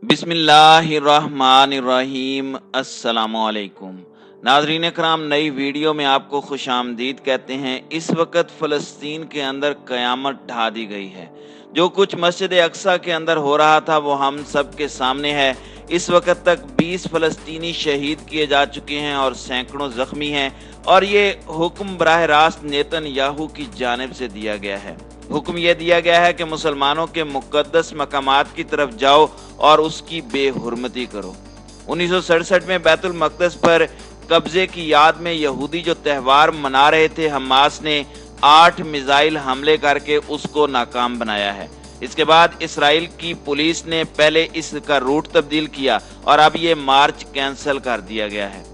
बिस्मिल्लाहिर्रहमानिर्रहीम। अस्सलामुअलैकुम नाज़रीन कराम, नई वीडियो में आपको खुश आमदीद कहते हैं। इस वक्त फ़लस्तीन के अंदर क़यामत ढा दी गई है। जो कुछ मस्जिद अक्सा के अंदर हो रहा था वो हम सब के सामने है। इस वक्त तक 20 फ़लस्तीनी शहीद किए जा चुके हैं और सैकड़ों ज़ख्मी हैं, और ये हुक्म बराह रास्त नेतन्याहू की जानिब से दिया गया है। हुक्म यह दिया गया है कि मुसलमानों के मुक़द्दस मकामात की तरफ जाओ और उसकी बेहुरमती करो। 1967 में बैतुल मक़दस पर कब्जे की याद में यहूदी जो त्यौहार मना रहे थे, हमास ने 8 मिसाइल हमले करके उसको नाकाम बनाया है। इसके बाद इसराइल की पुलिस ने पहले इसका रूट तब्दील किया और अब ये मार्च कैंसिल कर दिया गया है।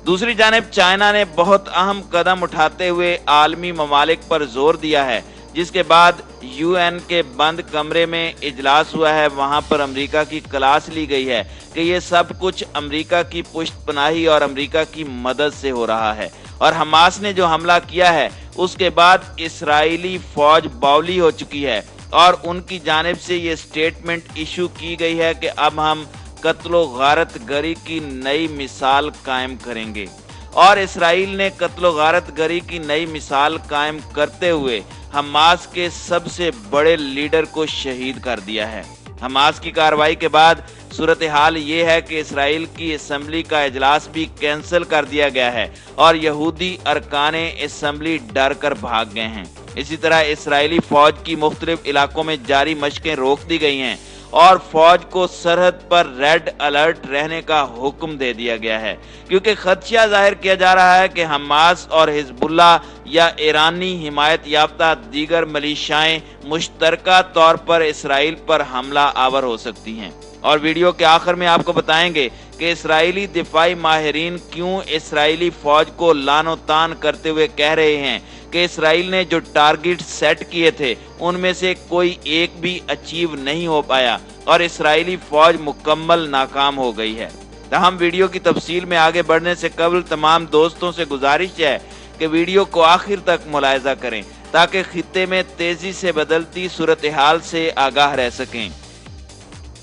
दूसरी जानिब चाइना ने बहुत अहम कदम उठाते हुए आलमी ममालिक पर जोर दिया है, जिसके बाद यूएन के बंद कमरे में इजलास हुआ है। वहां पर अमेरिका की क्लास ली गई है कि ये सब कुछ अमेरिका की पुष्टपनाही और अमेरिका की मदद से हो रहा है। और हमास ने जो हमला किया है उसके बाद इसराइली फौज बावली हो चुकी है और उनकी जानिब से ये स्टेटमेंट इशू की गई है कि अब हम कत्लो गारत गरी की नई मिसाल कायम करेंगे। और इसराइल ने कत्लो गारत गरी की नई मिसाल कायम करते हुए हमास के सबसे बड़े लीडर को शहीद कर दिया है। हमास की कार्रवाई के बाद सूरत हाल ये है कि इसराइल की असेंबली का इजलास भी कैंसिल कर दिया गया है और यहूदी अरकाने असेंबली डर कर भाग गए हैं। इसी तरह इसराइली फौज की मुख्तलिफ इलाकों में जारी मशकें रोक दी गई हैं और फौज को सरहद पर रेड अलर्ट रहने का हुक्म दे दिया गया है, क्योंकि खदशा जाहिर किया जा रहा है कि हमास और हिजबुल्लाह या ईरानी हिमायत याफ्ता दीगर मलीशियाएं मुश्तरका तौर पर इसराइल पर हमला आवर हो सकती हैं। और वीडियो के आखिर में आपको बताएंगे कि इसराइली दिफाई माहिरीन क्यों इसराइली फौज को लानो तान करते हुए कह रहे हैं कि इसराइल ने जो टारगेट सेट किए थे उनमें से कोई एक भी अचीव नहीं हो पाया और इसराइली फौज मुकम्मल नाकाम हो गई है। तमाम वीडियो की तफसील में आगे बढ़ने से कबल तमाम दोस्तों से गुजारिश है कि वीडियो को आखिर तक मुलाहिजा करें ताकि खित्ते में तेजी से बदलती सूरत हाल से आगाह रह सकें।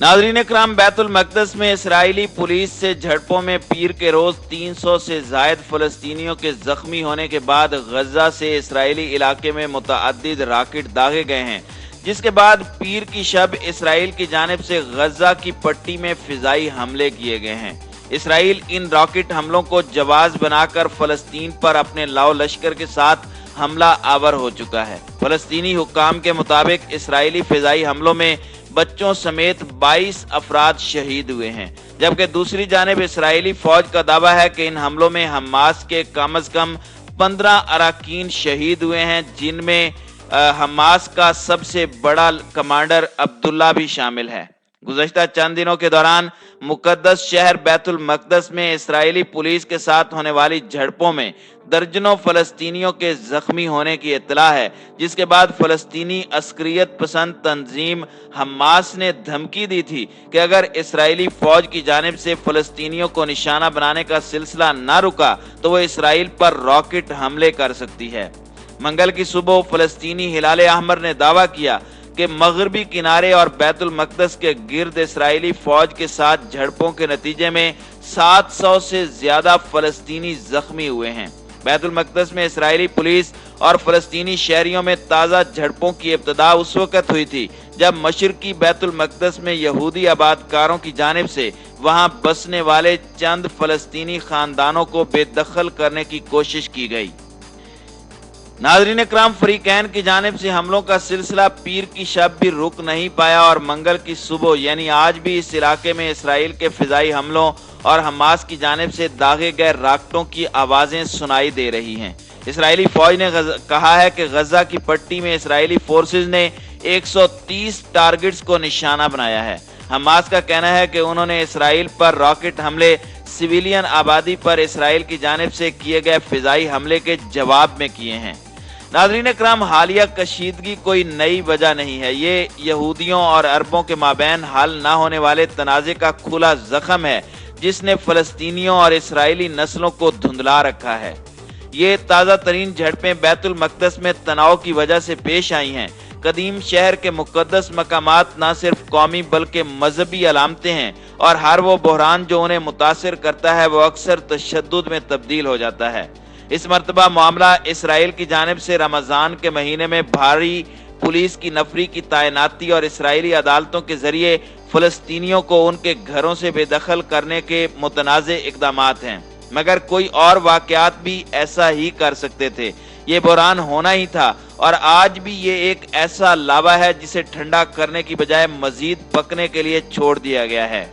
नाज़रीन कराम, बैतुल मक़दस में इसराइली पुलिस से झड़पों में पीर के रोज 300 से जायद फ़लस्तीनियों के जख्मी होने के बाद गजा से इसराइली इलाके में मुतअद्दिद रॉकेट दागे गए हैं, जिसके बाद पीर की शब इसराइल की जानिब से गजा की पट्टी में फिजाई हमले किए गए हैं। इसराइल इन रॉकेट हमलों को जवाब बनाकर फ़लस्तीन पर अपने लाओ लश्कर के साथ हमला आवर हो चुका है। फ़लस्तीनी हुक्काम के मुताबिक इसराइली फिजाई हमलों में बच्चों समेत 22 अफराद शहीद हुए हैं, जबकि दूसरी जानिब इसराइली फौज का दावा है कि इन हमलों में हमास के कम अज कम 15 अरकान शहीद हुए हैं, जिनमें हमास का सबसे बड़ा कमांडर अब्दुल्ला भी शामिल है। गुज़श्ता चंद दिनों के दौरान मुकद्दस शहर बैतुल मक़दस में इसराइली पुलिस के साथ होने वाली झड़पों में दर्जनों फ़लस्तीनियों के जख्मी होने की इत्तला है, जिसके बाद फ़लस्तीनी अस्करियत पसंद तंजीम हमास ने धमकी दी थी कि अगर इसराइली फौज की जानिब से फ़लस्तीनियों को निशाना बनाने का सिलसिला न रुका तो वो इसराइल पर रॉकेट हमले कर सकती है। मंगल की सुबह फ़लस्तीनी हिलाल अहमर ने दावा किया कि मगरबी किनारे और बैतुल मक़दस के गिर्द इसराइली फौज के साथ झड़पों के नतीजे में 700 से ज्यादा फ़लस्तीनी जख्मी हुए हैं। बैतुल मक़दस में इसराइली पुलिस और फ़लस्तीनी शहरियों में ताज़ा झड़पों की इब्तिदा उस वक्त हुई थी जब मशरकी बैतुल मक़दस में यहूदी आबादकारों की जानिब से वहां बसने वाले चंद फ़लस्तीनी खानदानों को बेदखल करने की कोशिश की गई। नाज़रीन कराम, फरीकैन की जानिब से हमलों का सिलसिला पीर की शब भी रुक नहीं पाया और मंगल की सुबह यानी आज भी इस इलाके में इसराइल के फिजाई हमलों और हमास की जानिब से दागे गए रॉकेटों की आवाज़ें सुनाई दे रही हैं। इसराइली फौज ने कहा है कि गजा की पट्टी में इसराइली फोर्सेज ने 130 टारगेट्स को निशाना बनाया है। हमास का कहना है कि उन्होंने इसराइल पर रॉकेट हमले सिविलियन आबादी पर इसराइल की जानिब से किए गए फिजाई हमले के जवाब में किए हैं। नाज़रीन कराम, हालिया कशीदगी कोई नई वजह नहीं है। ये यहूदियों और अरबों के माबैन हल न होने वाले तनाज़े का खुला जख्म है जिसने फ़लस्तीनियों और इसराइली नस्लों को धुंधला रखा है। ये ताज़ा तरीन झड़पें बैतुल मक़दस में तनाव की वजह से पेश आई हैं, कदीम शहर के मुकद्दस मकामात न सिर्फ कौमी बल्कि मजहबी अलामतें हैं और हर वो बहरान जो उन्हें मुतासिर करता है वो अक्सर तशद्दुद में तब्दील हो जाता है। इस मरतबा मामला इसराइल की जानिब से रमजान के महीने में भारी पुलिस की नफरी की तैनाती और इसराइली अदालतों के जरिए फलस्तीनियों को उनके घरों से बेदखल करने के मुतनाज़े इक़दामात हैं, मगर कोई और वाक़यात भी ऐसा ही कर सकते थे। ये बहरान होना ही था और आज भी ये एक ऐसा लावा है जिसे ठंडा करने की बजाय मजीद पकने के लिए छोड़ दिया गया है।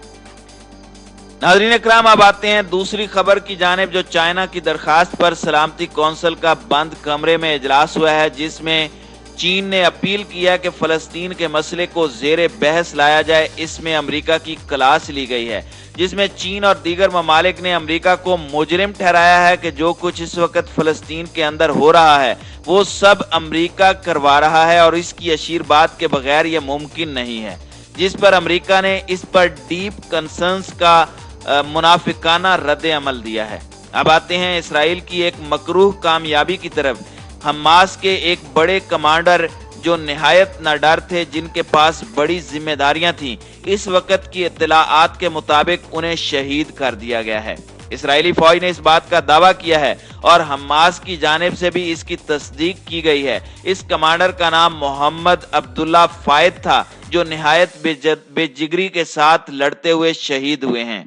नाज़रीन इकराम, अब आते हैं दूसरी खबर की जानिब, जो चाइना की दरखास्त पर सलामती कौंसिल का बंद कमरे में इजलास हुआ है, जिसमें चीन ने अपील किया कि फलस्तीन के मसले को जेर बहस लाया जाए। इसमें अमेरिका की क्लास ली गई है, जिसमें चीन और दीगर ममालिक ने अमेरिका को मुजरिम ठहराया है कि जो कुछ इस वक्त फलस्तीन के अंदर हो रहा है वो सब अमेरिका करवा रहा है और इसकी अशीरबाद के बगैर ये मुमकिन नहीं है, जिस पर अमेरिका ने इस पर डीप कंसर्न्स का मुनाफिकाना रद्द अमल दिया है। अब आते हैं इसराइल की एक मकरूह कामयाबी की तरफ। हमास के एक बड़े कमांडर जो निहायत नाडर थे, जिनके पास बड़ी जिम्मेदारियां थीं, इस वक्त की इत्तलाआत के मुताबिक उन्हें शहीद कर दिया गया है। इसराइली फौज ने इस बात का दावा किया है और हमास की जानिब से भी इसकी तस्दीक की गई है। इस कमांडर का नाम मोहम्मद अब्दुल्ला फायद था, जो निहायत बेजिगरी के साथ लड़ते हुए शहीद हुए हैं।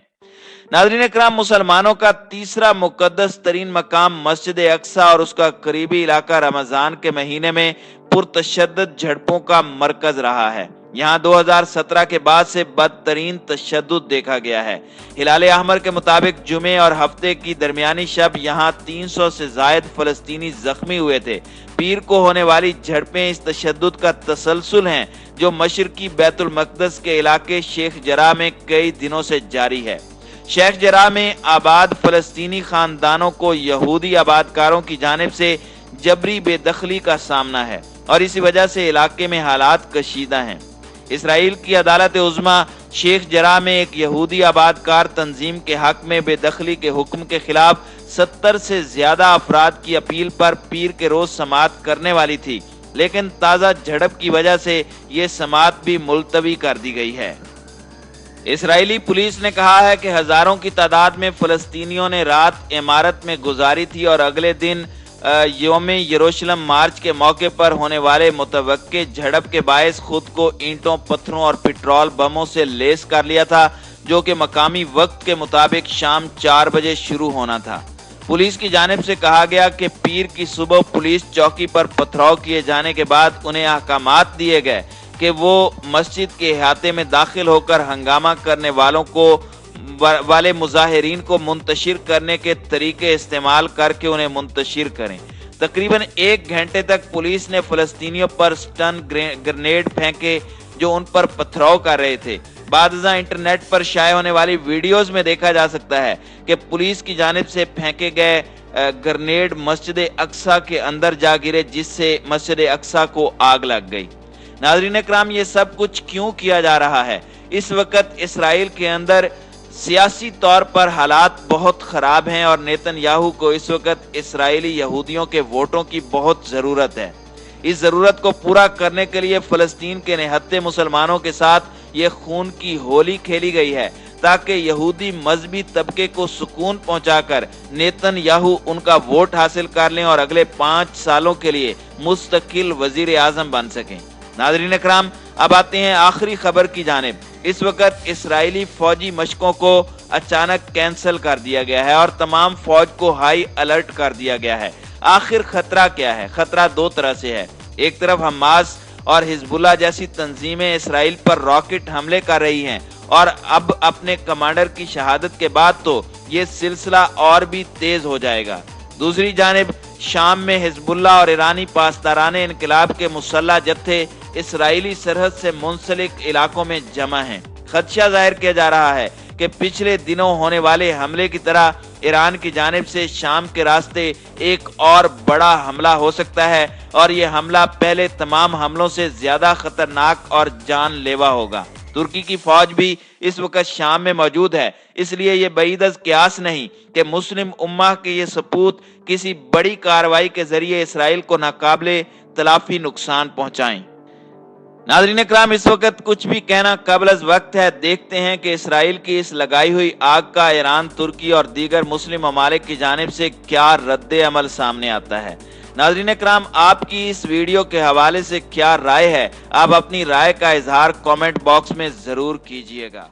नाज़रीन इकराम, मुसलमानों का तीसरा मुकद्दस तरीन मकाम मस्जिद अक्सा और उसका करीबी इलाका रमजान के महीने में पुरतशद्दुद झड़पों का मरकज रहा है। यहाँ 2017 के बाद से बदतरीन तशद्दुद देखा गया है। हिलाल अहमर के मुताबिक जुमे और हफ्ते की दरमियानी शब यहाँ 300 से जायद फलस्तीनी जख्मी हुए थे। पीर को होने वाली झड़पें इस तशद्दुद का तसलसल हैं, जो मशरकी बैतुल मक़दस के इलाके शेख जराह में कई दिनों से जारी है। शेख जराह में आबाद फलस्तीनी खानदानों को यहूदी आबादकारों की जानिब से जबरी बेदखली का सामना है और इसी वजह से इलाके में हालात कशीदा हैं। इसराइल की अदालत उज़्मा शेख जराह में एक यहूदी आबादकार तंजीम के हक में बेदखली के हुक्म के खिलाफ 70 से ज्यादा अफराद की अपील पर पीर के रोज समाअत करने वाली थी, लेकिन ताज़ा झड़प की वजह से ये समाअत भी मुलतवी कर दी गई है। इसराइली पुलिस ने कहा है कि हजारों की तादाद में फलस्तीनियों ने रात इमारत में गुजारी थी और अगले दिन यौम यरूशलेम मार्च के मौके पर होने वाले मुतवक्के झड़प के बायस खुद को ईंटों, पत्थरों और पेट्रोल बमों से लेस कर लिया था, जो कि मकामी वक्त के मुताबिक शाम 4 बजे शुरू होना था। पुलिस की जानिब से कहा गया कि पीर की सुबह पुलिस चौकी पर पथराव किए जाने के बाद उन्हें अहकामात दिए गए कि वो मस्जिद के अहाते में दाखिल होकर हंगामा करने वाले मुजाहिरीन को मुंतशिर करने के तरीके इस्तेमाल करके उन्हें मुंतशिर करें। तकरीबन 1 घंटे तक पुलिस ने फलस्तीनियों पर स्टन ग्रेनेड फेंके जो उन पर पथराव कर रहे थे। बादशाह इंटरनेट पर शाये होने वाली वीडियोस में देखा जा सकता है कि पुलिस की जानिब से फेंके गए ग्रेनेड मस्जिद अक्सा के अंदर जा गिरे, जिससे मस्जिद अक्सा को आग लग गई। नाज़रीन इकराम, ये सब कुछ क्यों किया जा रहा है? इस वक्त इसराइल के अंदर सियासी तौर पर हालात बहुत खराब हैं और नेतन्याहू को इस वक्त इसराइली यहूदियों के वोटों की बहुत ज़रूरत है। इस ज़रूरत को पूरा करने के लिए फ़लस्तीन के निहत्थे मुसलमानों के साथ ये खून की होली खेली गई है, ताकि यहूदी मजहबी तबके को सुकून पहुंचाकर नेतन्याहू उनका वोट हासिल कर लें और अगले 5 सालों के लिए मुस्तकिल वजीर आज़म बन सकें। नाज़रीन इकराम, अब आते हैं आखिरी खबर की जानिब। इस वक्त इसराइली फौजी मशकों को अचानक कैंसिल कर दिया गया है और तमाम फौज को हाई अलर्ट कर दिया गया है। आखिर खतरा क्या है? खतरा 2 तरह से है। एक तरफ हमास और हिजबुल्लाह जैसी तंजीमें इसराइल पर रॉकेट हमले कर रही हैं और अब अपने कमांडर की शहादत के बाद तो ये सिलसिला और भी तेज हो जाएगा। दूसरी जानिब शाम में हिजबुल्लाह और ईरानी पासदाराने इनकलाब के मुसल्लह जत्थे इसराइली सरहद से मुंसलिक इलाकों में जमा हैं। खदशा जाहिर किया जा रहा है कि पिछले दिनों होने वाले हमले की तरह ईरान की जानिब से शाम के रास्ते एक और बड़ा हमला हो सकता है और ये हमला पहले तमाम हमलों से ज्यादा खतरनाक और जानलेवा होगा। तुर्की की फौज भी इस वक्त शाम में मौजूद है, इसलिए ये बईदस क्यास नहीं कि मुस्लिम उम्मा के ये सपूत किसी बड़ी कार्रवाई के जरिए इसराइल को नाकाबिले तलाफी नुकसान पहुंचाएं। नाज़रीन इकराम, इस वक्त कुछ भी कहना कबल वक्त है। देखते हैं कि इसराइल की इस लगाई हुई आग का ईरान, तुर्की और दीगर मुस्लिम ममालिक की जानिब से क्या रद्द अमल सामने आता है। नाज़रीन इकराम, आपकी इस वीडियो के हवाले से क्या राय है? आप अपनी राय का इजहार कमेंट बॉक्स में जरूर कीजिएगा।